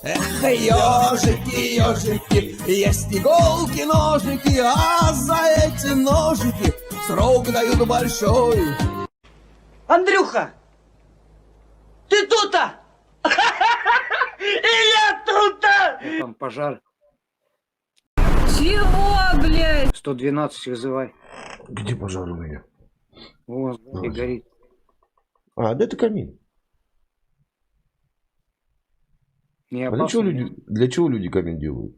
Эх, ежики, ежики, есть иголки, ножики, а за эти ножики срок дают большой. Андрюха, ты тут-то? И я тут-то! Там пожар. Чего, блядь? 112 вызывай. Где пожар у меня? Вон, сзади горит. А, да это камин. Не А опасно. для чего люди камин делают?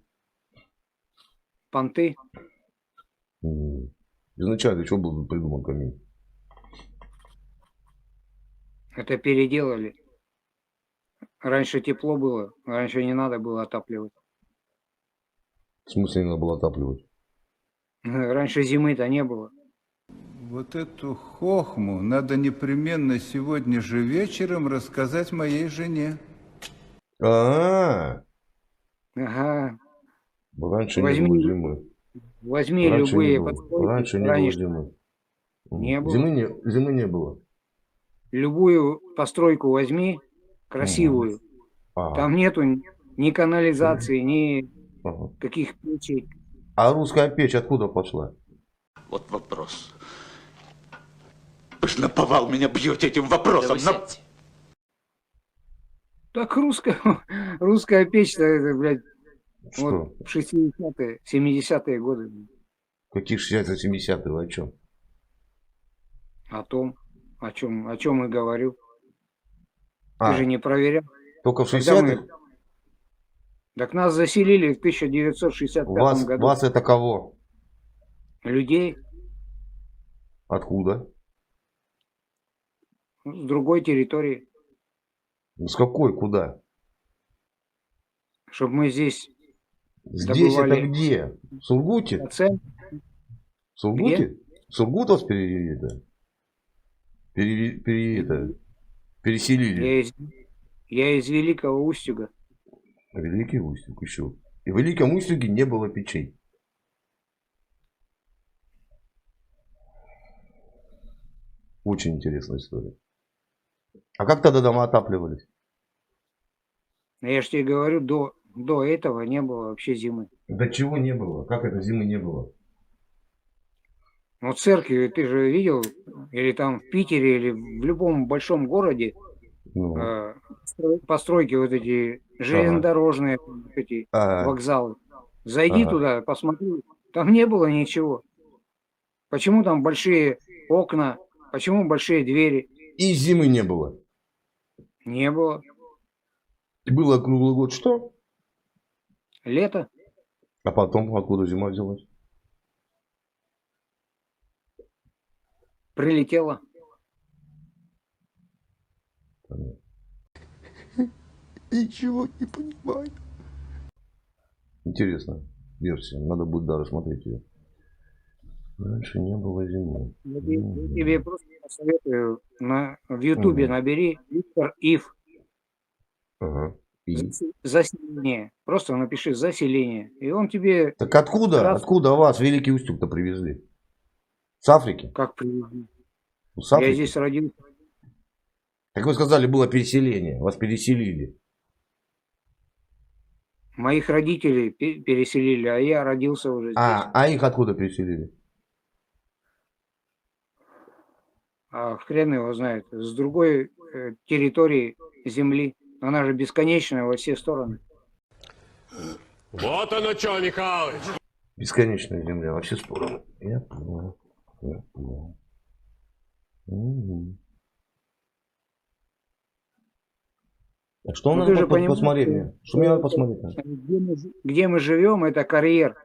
Понты. Изначально для чего был придуман камин? Это переделали. Раньше тепло было. Раньше не надо было отапливать. В смысле не надо было отапливать? Раньше зимы-то не было. Вот эту хохму надо непременно сегодня же вечером рассказать моей жене. А-а-а! Ага. Раньше не было зимы. Возьми Раньше любые не было. подстройки. Раньше не было зимы. Не было. Зимы не было. Любую постройку возьми, красивую. Ага. Там нету ни канализации, ни Ага. каких печей. А русская печь откуда пошла? Вот вопрос. Вы ж наповал меня бьете этим вопросом. Так русская печь-то, это, блядь, Что? вот в 60-е, 70-е годы. Каких 60-70-е? Вы о чем? О чем и говорю. А, Ты же не проверял. только в Когда 60-х? Так нас заселили в 1965 году. Вас это кого? Людей Откуда? с другой территории. С какой? Куда? Чтобы мы здесь Здесь добывали это где? В Сургуте? процент. В Сургуте? В Сургут вас переселили? Я из Великого Устюга. Великий Устюг еще. И в Великом Устюге не было печей. Очень интересная история. А как тогда дома отапливались? Я же тебе говорю, до этого не было вообще зимы. До чего не было? Как это зимы не было? Ну, церкви ты же видел, или там в Питере, или в любом большом городе, Ну, постройки вот эти железнодорожные, вот эти вокзалы. Зайди туда, посмотри, там не было ничего. Почему там большие окна, почему большие двери? И зимы не было. Не было. Было круглый год что? Лето. А потом откуда зима взялась? Прилетело. Ничего не понимаю. Интересно. Версия. Надо будет, да, рассмотреть ее. Раньше не было зимы. Я тебе просто советую, в Ютубе набери Виктор Ив. Ага. И? Заселение. Просто напиши заселение. И он тебе... Так откуда вас в Великий Устюг-то привезли? С Африки? Как привезли? С Африки? Я здесь родился. Как вы сказали, было переселение. Вас переселили. Моих родителей переселили, а я родился уже здесь. А их откуда переселили? А хрен его знает. С другой территории земли. Она же бесконечная во все стороны. Вот оно что, Михалыч! Бесконечная земля во все стороны. Я понял. Я понял. А что Ну, надо посмотреть мне? Что мне надо посмотреть? Где мы живем, это карьер,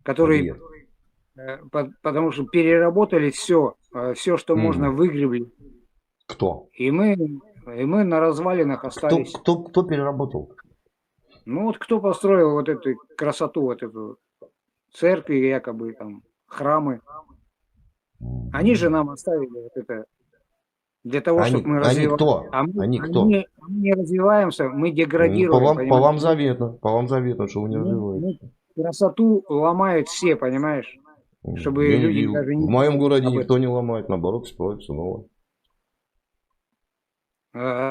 который... Потому что переработали все, что можно, выгребли. Кто? И мы на развалинах остались. Кто переработал? Ну вот кто построил вот эту красоту, вот эту церкви якобы, там, храмы. Они же нам оставили вот это для того, чтобы мы развивались. Они кто? Они кто? Мы не развиваемся, мы деградируем. По вам заветно, что вы не развиваетесь. Красоту ломают все, понимаешь? Чтобы люди даже не... В моем городе никто не ломает, наоборот, строится новое.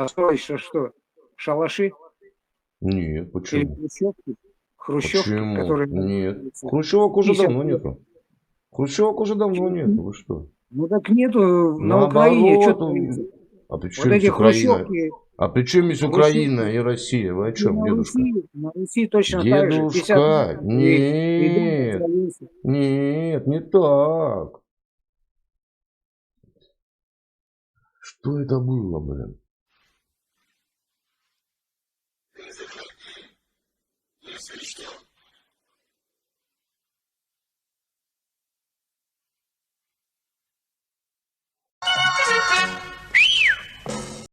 Строить что? Шалаши? Нет, Или почему? хрущевки, Почему? которые... Нет. Хрущевок уже 50 давно лет. нету. Хрущевок уже давно нету. Вы что? Ну так нету на Украине, что Наоборот. творится? А при Вот чем эти здесь Украина? хрущевки, А при чем здесь Украина и Россия? Вы о и чем, дедушка? На Руси точно так же. 50 Дедушка, лет, и дом нет. развалился. Нет, не так. Что это было, блин? Я завещал